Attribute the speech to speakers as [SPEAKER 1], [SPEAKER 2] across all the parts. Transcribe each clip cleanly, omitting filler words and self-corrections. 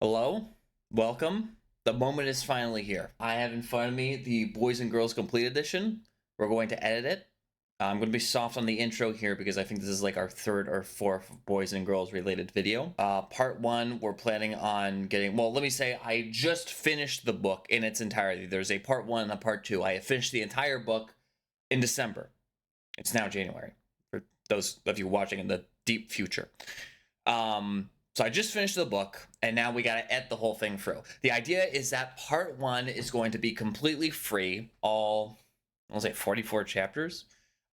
[SPEAKER 1] Hello, welcome. The moment is finally here. I have in front of me the Boys and Girls Complete Edition. We're going to edit it. I'm going to be soft on the intro here because I think this is like our third or fourth Boys and Girls related video. Part one, we're planning on getting, well, let me say I just finished the book in its entirety. There's a part one and a part two. I have finished the entire book in December. It's now January for those of you watching in the deep future. So I just finished the book, and now we gotta edit the whole thing through. The idea is that part one is going to be completely free, all, I'll say 44 chapters.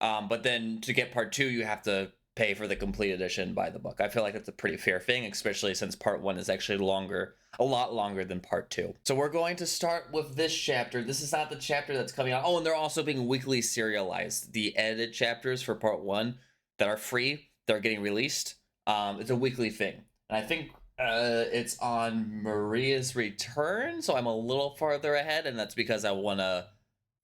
[SPEAKER 1] But then to get part two, you have to pay for the complete edition by the book. I feel like that's a pretty fair thing, especially since part one is actually longer, a lot longer than part two. So we're going to start with this chapter. This is not the chapter that's coming out. Oh, and they're also being weekly serialized. The edited chapters for part one that are free, they're getting released. It's a weekly thing. And I think it's on Maria's return, so I'm a little farther ahead, and that's because I want to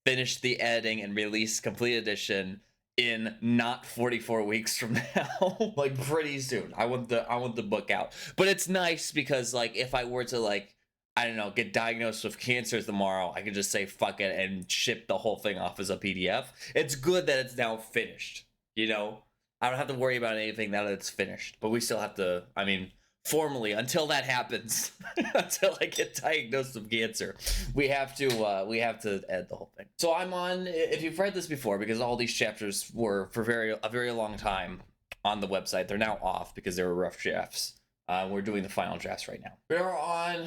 [SPEAKER 1] finish the editing and release complete edition in not 44 weeks from now, like pretty soon. I want the book out. But it's nice because like if I were to like I don't know, get diagnosed with cancer tomorrow, I could just say fuck it and ship the whole thing off as a PDF. It's good that it's now finished, you know? I don't have to worry about anything now that it's finished. But we still have to, I mean, formally, until that happens, until I get diagnosed with cancer, we have to edit the whole thing. So I'm on, if you've read this before, because all these chapters were for a very long time on the website. They're now off because they were rough drafts. We're doing the final drafts right now. We're on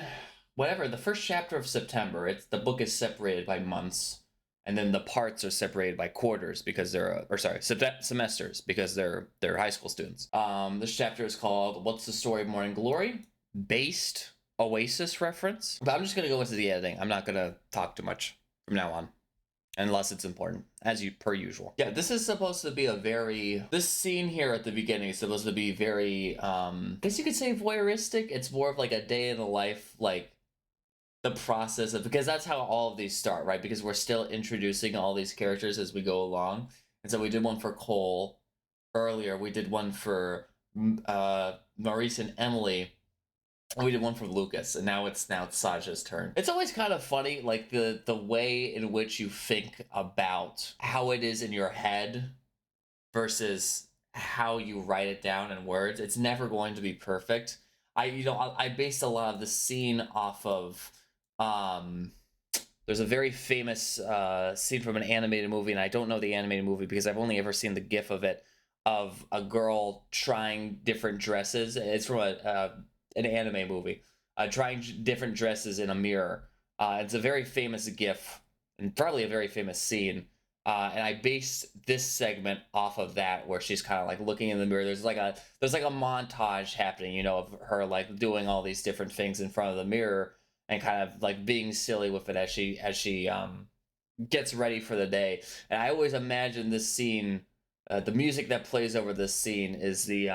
[SPEAKER 1] whatever the first chapter of September. It's the book is separated by months, and then the parts are separated by quarters because they're semesters because they're high school students. This chapter is called "What's the Story of Morning Glory?" Based Oasis reference. But I'm just gonna go into the editing. I'm not gonna talk too much from now on, unless it's important, as you per usual. Yeah, this is supposed to be a very this scene here at the beginning is supposed to be very I guess you could say voyeuristic. It's more of like a day in the life, like the process of, because that's how all of these start, right? Because we're still introducing all these characters as we go along. And so we did one for Cole earlier. We did one for Maurice and Emily. And we did one for Lucas, and now it's Saja's turn. It's always kind of funny, like the way in which you think about how it is in your head versus how you write it down in words. It's never going to be perfect. I based a lot of the scene off of um there's a very famous scene from an animated movie, and I don't know the animated movie because I've only ever seen the gif of it, of a girl trying different dresses. It's from an anime movie, trying different dresses in a mirror. It's a very famous gif and probably a very famous scene. And I based this segment off of that, where she's kind of like looking in the mirror. There's like a montage happening, you know, of her like doing all these different things in front of the mirror and kind of like being silly with it as she gets ready for the day. And I always imagine this scene. The music that plays over this scene is the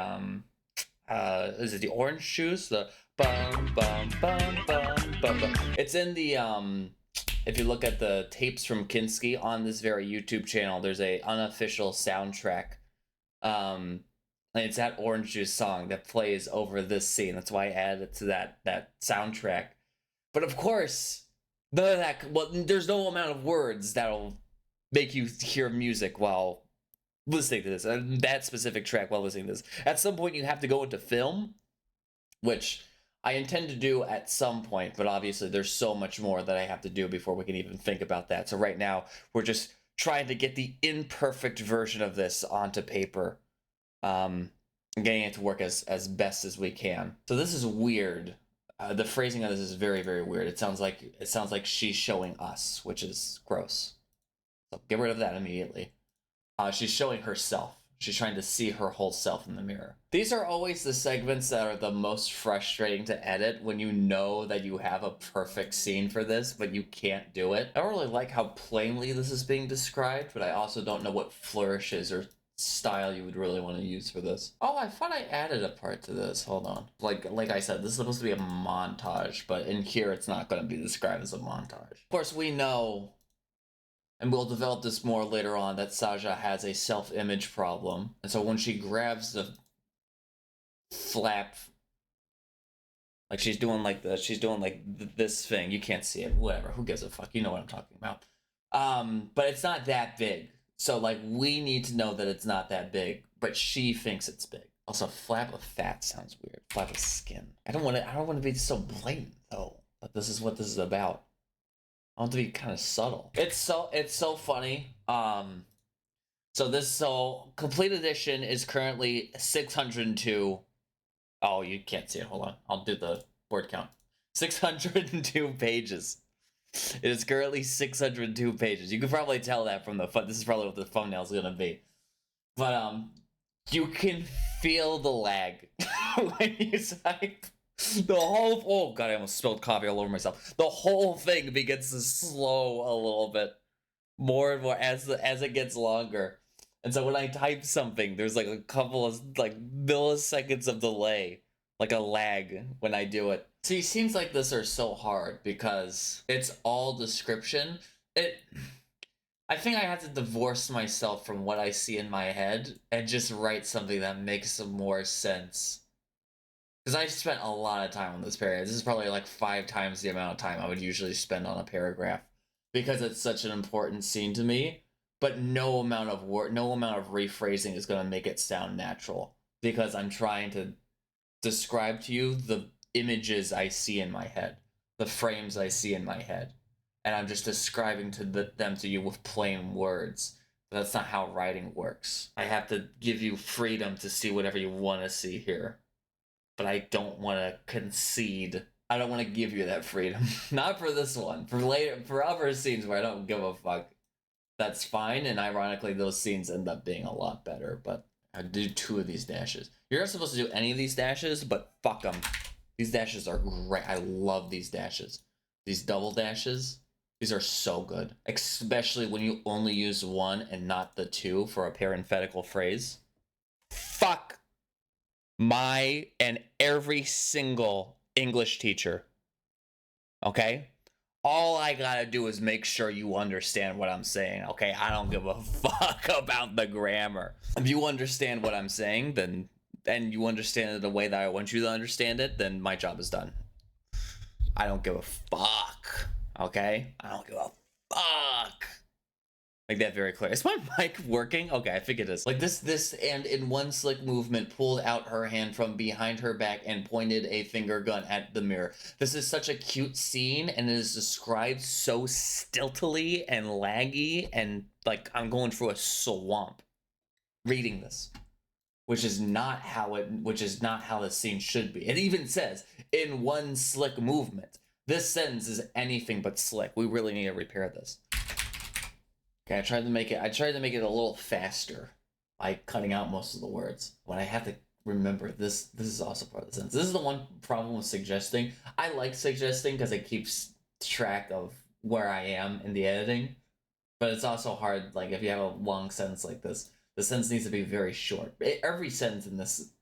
[SPEAKER 1] is it the Orange Juice? The bum bum bum bum bum bum. It's in the if you look at the tapes from Kinski on this very YouTube channel, there's a unofficial soundtrack. And it's that Orange Juice song that plays over this scene. That's why I added it to that soundtrack. But of course, none of that. Well, there's no amount of words that'll make you hear music while listening to this, and that specific track while listening to this. At some point, you have to go into film, which I intend to do at some point, but obviously there's so much more that I have to do before we can even think about that. So right now, we're just trying to get the imperfect version of this onto paper, and getting it to work as best as we can. So this is weird. The phrasing of this is very, very weird. It sounds like she's showing us, which is gross. So get rid of that immediately. She's showing herself. She's trying to see her whole self in the mirror. These are always the segments that are the most frustrating to edit, when you know that you have a perfect scene for this, but you can't do it. I don't really like how plainly this is being described, but I also don't know what flourishes or style you would really want to use for this. Oh, I thought I added a part to this. Hold on. Like I said, this is supposed to be a montage, but in here it's not going to be described as a montage. Of course, we know, and we'll develop this more later on, that Saja has a self-image problem. And so when she grabs the flap Like she's doing like this thing. You can't see it. Whatever. Who gives a fuck? You know what I'm talking about. But it's not that big. So like we need to know that it's not that big, but she thinks it's big. Also, flap of fat sounds weird. Flap of skin. I don't want to be so blatant though. But this is what this is about. I want to be kind of subtle. It's so funny. So complete edition is currently 602. Oh, you can't see it. Hold on. I'll do the word count. 602 pages. It is currently 602 pages. You can probably tell that from the this is probably what the thumbnail is gonna be. But you can feel the lag when you type. The whole oh god, I almost spilled coffee all over myself. The whole thing begins to slow a little bit more and more as it gets longer. And so when I type something, there's like a couple of like milliseconds of delay, like a lag when I do it. See, scenes like this are so hard because it's all description. I think I have to divorce myself from what I see in my head and just write something that makes some more sense. Because I spent a lot of time on this paragraph. This is probably like 5 times the amount of time I would usually spend on a paragraph because it's such an important scene to me. But no amount of rephrasing is going to make it sound natural because I'm trying to describe to you the images I see in my head, the frames I see in my head, and I'm just describing them to you with plain words. But that's not how writing works. I have to give you freedom to see whatever you want to see here, but I don't want to concede. I don't want to give you that freedom. Not for this one. For later, for other scenes where I don't give a fuck, that's fine. And ironically, those scenes end up being a lot better. But I do 2 of these dashes. You're not supposed to do any of these dashes, but fuck them. These dashes are great. I love these dashes. These double dashes, these are so good. Especially when you only use one and not the 2 for a parenthetical phrase. Fuck my and every single English teacher. Okay? All I gotta do is make sure you understand what I'm saying, okay? I don't give a fuck about the grammar. If you understand what I'm saying, then and you understand it the way that I want you to understand it, then my job is done. I don't give a fuck, okay? I don't give a fuck. Make that very clear. Is my mic working? Okay, I think it is. Like this, and in one slick movement, pulled out her hand from behind her back and pointed a finger gun at the mirror. This is such a cute scene, and it is described so stiltily and laggy, and like I'm going through a swamp reading this, which is not how the scene should be. It even says in one slick movement. This sentence is anything but slick. We really need to repair this. Okay, I tried to make it a little faster by cutting out most of the words. But I have to remember this is also part of the sentence. This is the one problem with suggesting. I like suggesting because it keeps track of where I am in the editing. But it's also hard, like if you have a long sentence like this, the sentence needs to be very short. Every sentence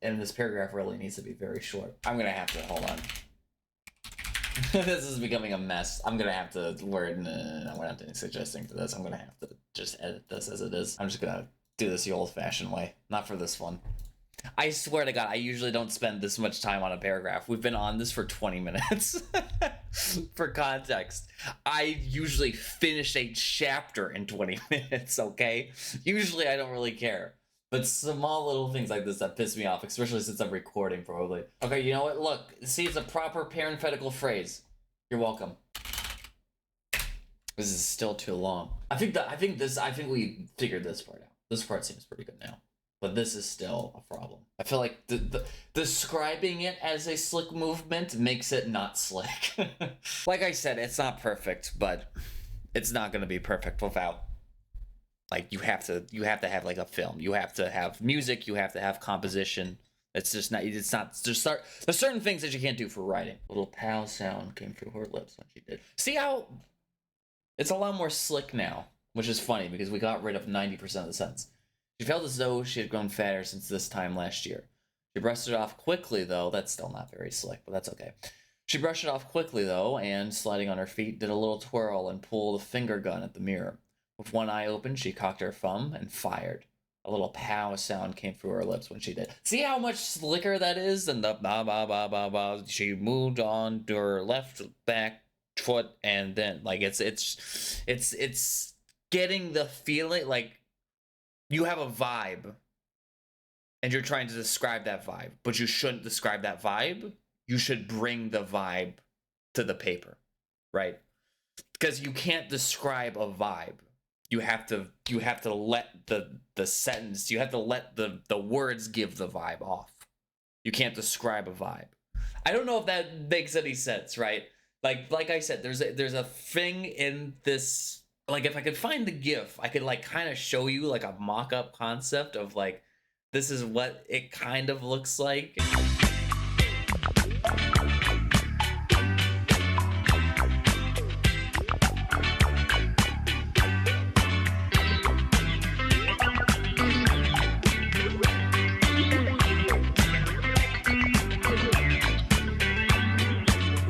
[SPEAKER 1] in this paragraph really needs to be very short. I'm gonna have to hold on. This is becoming a mess. I'm gonna have to we're not doing suggesting for this. I'm gonna have to just edit this as it is. I'm just gonna do this the old-fashioned way. Not for this one. I swear to God, I usually don't spend this much time on a paragraph. We've been on this for 20 minutes. For context, I usually finish a chapter in 20 minutes, okay? Usually I don't really care. But small little things like this that piss me off, especially since I'm recording, probably. Okay, you know what? Look, see, it's a proper parenthetical phrase. You're welcome. This is still too long. I think we figured this part out. This part seems pretty good now. But this is still a problem. I feel like the describing it as a slick movement makes it not slick. Like I said, it's not perfect, but it's not going to be perfect without, like, you have to have like a film. You have to have music. You have to have composition. There's certain things that you can't do for writing. A little pow sound came through her lips when she did. See how it's a lot more slick now, which is funny because we got rid of 90% of the sentence. She felt as though she had grown fatter since this time last year. She brushed it off quickly, though. That's still not very slick, but that's okay. She brushed it off quickly, though, and, sliding on her feet, did a little twirl and pulled a finger gun at the mirror. With one eye open, she cocked her thumb and fired. A little pow sound came through her lips when she did. See how much slicker that is than the ba ba ba ba ba. She moved on to her left back foot, and then like it's getting the feeling like you have a vibe, and you're trying to describe that vibe, but you shouldn't describe that vibe. You should bring the vibe to the paper, right? Because you can't describe a vibe. You have to let the sentence, you have to let the words give the vibe off. You can't describe a vibe. I don't know if that makes any sense, right? Like I said, there's a thing in this, like if I could find the GIF, I could like kind of show you like a mock-up concept of like this is what it kind of looks like.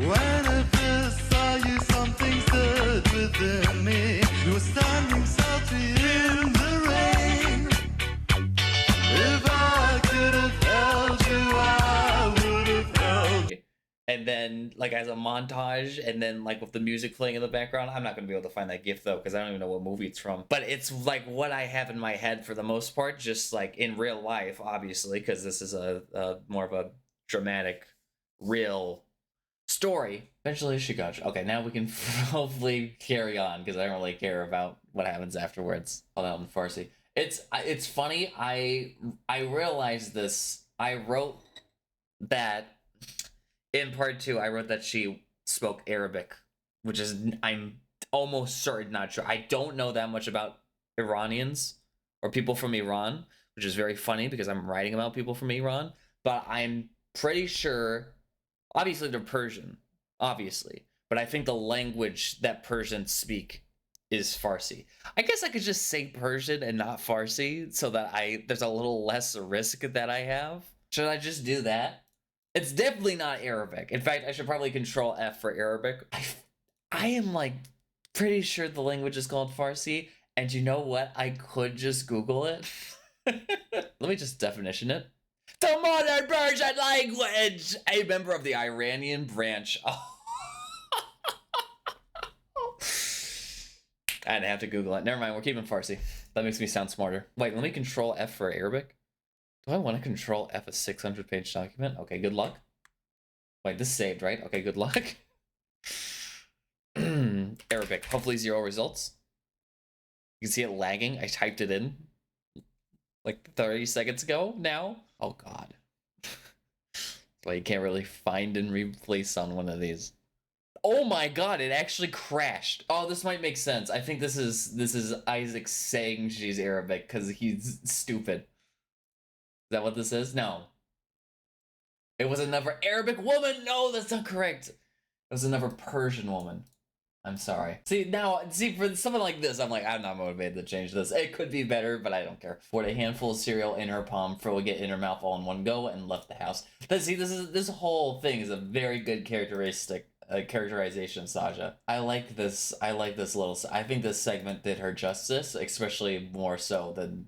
[SPEAKER 2] When I first saw you, something stood within me. You were standing softly in the rain. If I could have held you, I would have held you.
[SPEAKER 1] And then like as a montage, and then like with the music playing in the background. I'm not gonna be able to find that GIF though, because I don't even know what movie it's from. But it's like what I have in my head for the most part, just like in real life, obviously, because this is a more of a dramatic, real story. Eventually she got you. Okay, now we can hopefully carry on, because I don't really care about what happens afterwards. All that in Farsi. It's funny. I realized this. I wrote that in part 2. I wrote that she spoke Arabic, which is, I'm almost certain not true. I don't know that much about Iranians or people from Iran, which is very funny because I'm writing about people from Iran. But I'm pretty sure, obviously they're Persian, obviously, but I think the language that Persians speak is Farsi. I guess I could just say Persian and not Farsi, so that there's a little less risk that I have. Should I just do that? It's definitely not Arabic. In fact, I should probably control F for Arabic. I am like pretty sure the language is called Farsi, and you know what? I could just Google it. Let me just definition it. The modern Persian language, a member of the Iranian branch. Oh. I had to have to Google it. Never mind, we're keeping Farsi. That makes me sound smarter. Wait, let me control F for Arabic. Do I want to control F a 600-page document? Okay, good luck. Wait, this saved, right? Okay, good luck. Arabic, hopefully 0 results. You can see it lagging. I typed it in like 30 seconds ago now. Oh god. Well, you can't really find and replace on one of these. Oh my god, it actually crashed. Oh, this might make sense. I think this is Isaac saying she's Arabic because he's stupid. Is that what this is? No. It was another Arabic woman. No, that's not correct. It was another Persian woman. I'm sorry. See, for something like this, I'm like, I'm not motivated to change this. It could be better, but I don't care. Poured a handful of cereal in her palm, froze it in her mouth all in one go, and left the house. But see, this whole thing is a very good characterization of Saja. I like this little. I think this segment did her justice, especially more so than.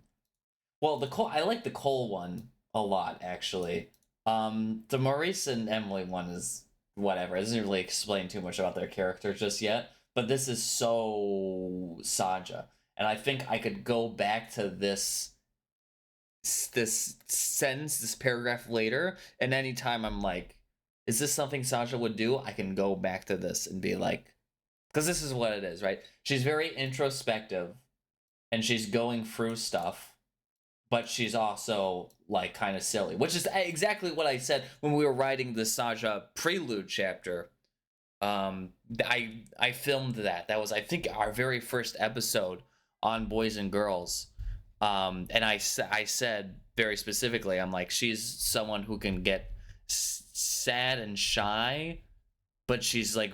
[SPEAKER 1] Well, I like the Cole one a lot, actually. The Maurice and Emily one is whatever. It doesn't really explain too much about their character just yet. But this is so Saja, and I think I could go back to this sentence, this paragraph later, and anytime I'm like, is this something Saja would do? I can go back to this and be like, because this is what it is, right? She's very introspective, and she's going through stuff, but she's also like kind of silly, which is exactly what I said when we were writing the Saja prelude chapter. I filmed that. That was, I think, our very first episode on Boys and Girls. And I said very specifically, I'm like, she's someone who can get sad and shy, but she's like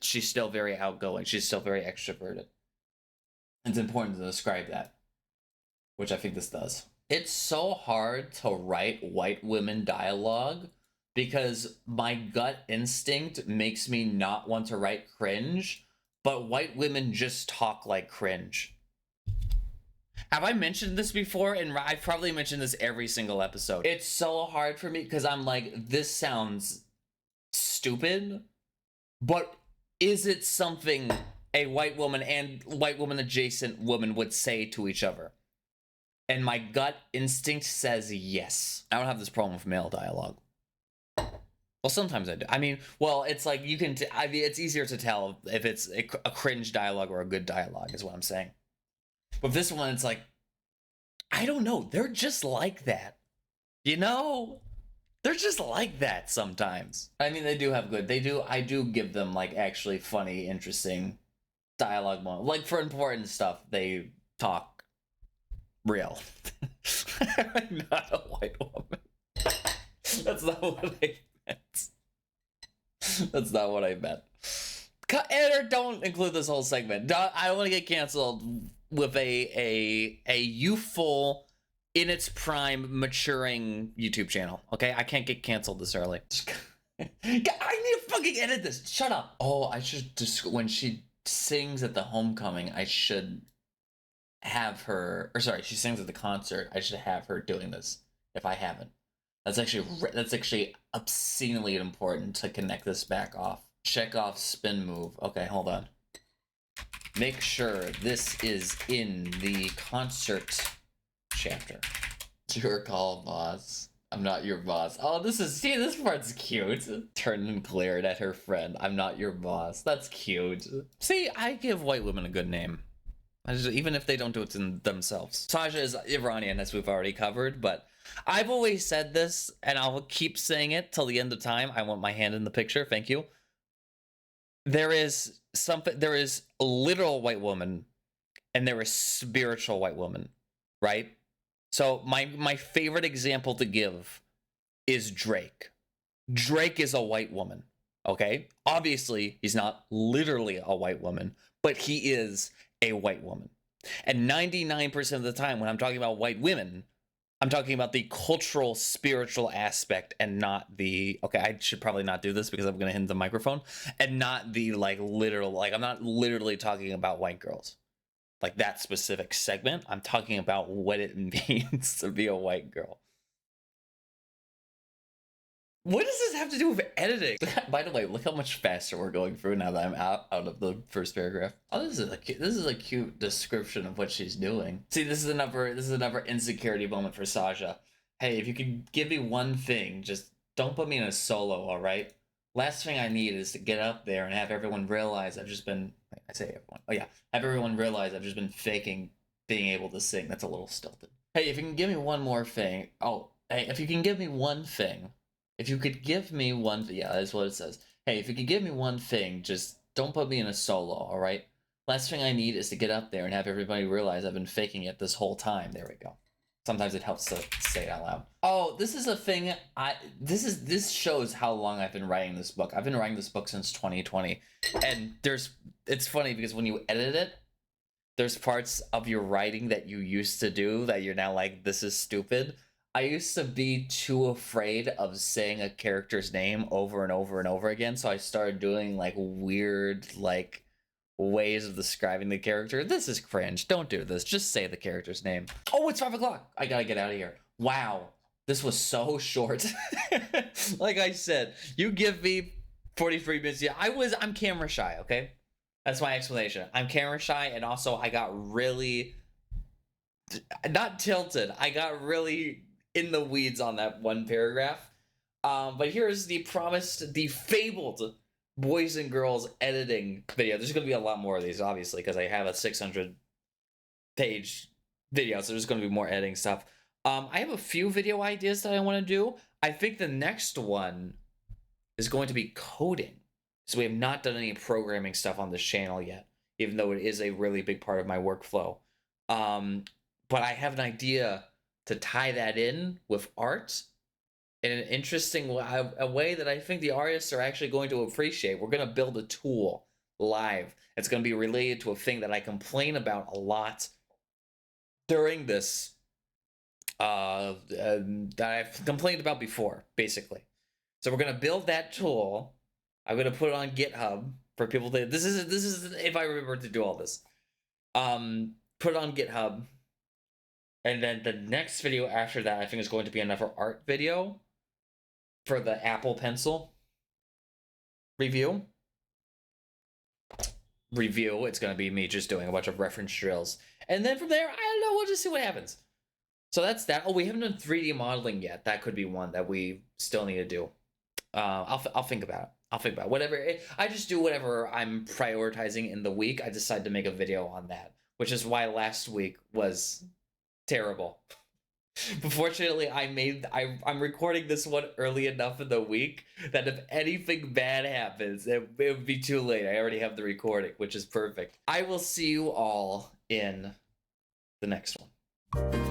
[SPEAKER 1] she's still very outgoing. She's still very extroverted. It's important to describe that, which I think this does. It's so hard to write white women dialogue because my gut instinct makes me not want to write cringe, but white women just talk like cringe. Have I mentioned this before? And I've probably mentioned this every single episode. It's so hard for me because I'm like, this sounds stupid, but is it something a white woman and white woman adjacent woman would say to each other? And my gut instinct says yes. I don't have this problem with male dialogue. Well, sometimes I do. I mean, well, it's like you can. I mean, it's easier to tell if it's a cringe dialogue or a good dialogue, is what I'm saying. But this one, it's like, I don't know. They're just like that, you know. They're just like that sometimes. I mean, they do have good. They do. I do give them like actually funny, interesting dialogue moments. Like for important stuff, they talk real. I'm not a white woman. That's not what I meant. That's not what I meant. Editor, don't include this whole segment. I don't want to get canceled with a youthful, in its prime, maturing YouTube channel. Okay, I can't get canceled this early. I need to fucking edit this. Shut up. Oh, I should just, when she sings at the homecoming, I should have her, or sorry, she sings at the concert. I should have her doing this if I haven't. That's actually obscenely important to connect this back off. Check off spin move. Okay, hold on. Make sure this is in the concert chapter. It's your call, boss. I'm not your boss. Oh, this part's cute. Turned and glared at her friend. I'm not your boss. That's cute. See, I give white women a good name. Even if they don't do it to themselves. Sasha is Iranian, as we've already covered, but I've always said this, and I'll keep saying it till the end of time. I want my hand in the picture. Thank you. There is a literal white woman, and there is spiritual white woman, right? So my favorite example to give is Drake. Drake is a white woman, okay? Obviously, he's not literally a white woman, but he is a white woman. And 99% of the time when I'm talking about white women, I'm talking about the cultural, spiritual aspect and not the, okay, I should probably not do this because I'm going to hit the microphone, and not the like literal, like I'm not literally talking about white girls. Like that specific segment, I'm talking about what it means to be a white girl. What does this have to do with editing? By the way, look how much faster we're going through now that I'm out of the first paragraph. Oh, this is a cute description of what she's doing. See, this is another insecurity moment for Sasha. Hey, if you could give me one thing, just don't put me in a solo, all right? Last thing I need is to get up there and have everyone realize I've just been, I say everyone, oh yeah, have everyone realize I've just been faking being able to sing. That's a little stilted. Hey, if you can give me one more thing, oh, hey, if you can give me one thing, if you could give me one, yeah, that's what it says. Hey, if you could give me one thing, just don't put me in a solo, all right? Last thing I need is to get up there and have everybody realize I've been faking it this whole time. There we go. Sometimes it helps to say it out loud. Oh, this is a thing. This shows how long I've been writing this book. I've been writing this book since 2020, and it's funny because when you edit it, there's parts of your writing that you used to do that you're now like, this is stupid. I used to be too afraid of saying a character's name over and over and over again, so I started doing like weird like ways of describing the character. This is cringe. Don't do this. Just say the character's name. Oh, it's 5 o'clock. I gotta get out of here. Wow, this was so short. Like I said, you give me 43 minutes. Yeah, I'm camera shy. Okay, that's my explanation. I'm camera shy, and also I got really not tilted. I got really in the weeds on that one paragraph. But here's the promised, the fabled boys and girls editing video. There's going to be a lot more of these, obviously, because I have a 600-page video, so there's going to be more editing stuff. I have a few video ideas that I want to do. I think the next one is going to be coding. So we have not done any programming stuff on this channel yet, even though it is a really big part of my workflow. But I have an idea to tie that in with art in an interesting way, a way that I think the artists are actually going to appreciate. We're going to build a tool live. It's going to be related to a thing that I complain about a lot during this, that I've complained about before, basically. So we're going to build that tool. I'm going to put it on GitHub for people to, this is if I remember to do all this. Put it on GitHub. And then the next video after that, I think, is going to be another art video for the Apple Pencil review. It's going to be me just doing a bunch of reference drills. And then from there, I don't know, we'll just see what happens. So that's that. Oh, we haven't done 3D modeling yet. That could be one that we still need to do. I'll think about it. I'll think about it. Whatever. I just do whatever I'm prioritizing in the week. I decide to make a video on that, which is why last week was terrible. But fortunately, I'm recording this one early enough in the week that if anything bad happens, it would be too late. I already have the recording, which is perfect. I will see you all in the next one.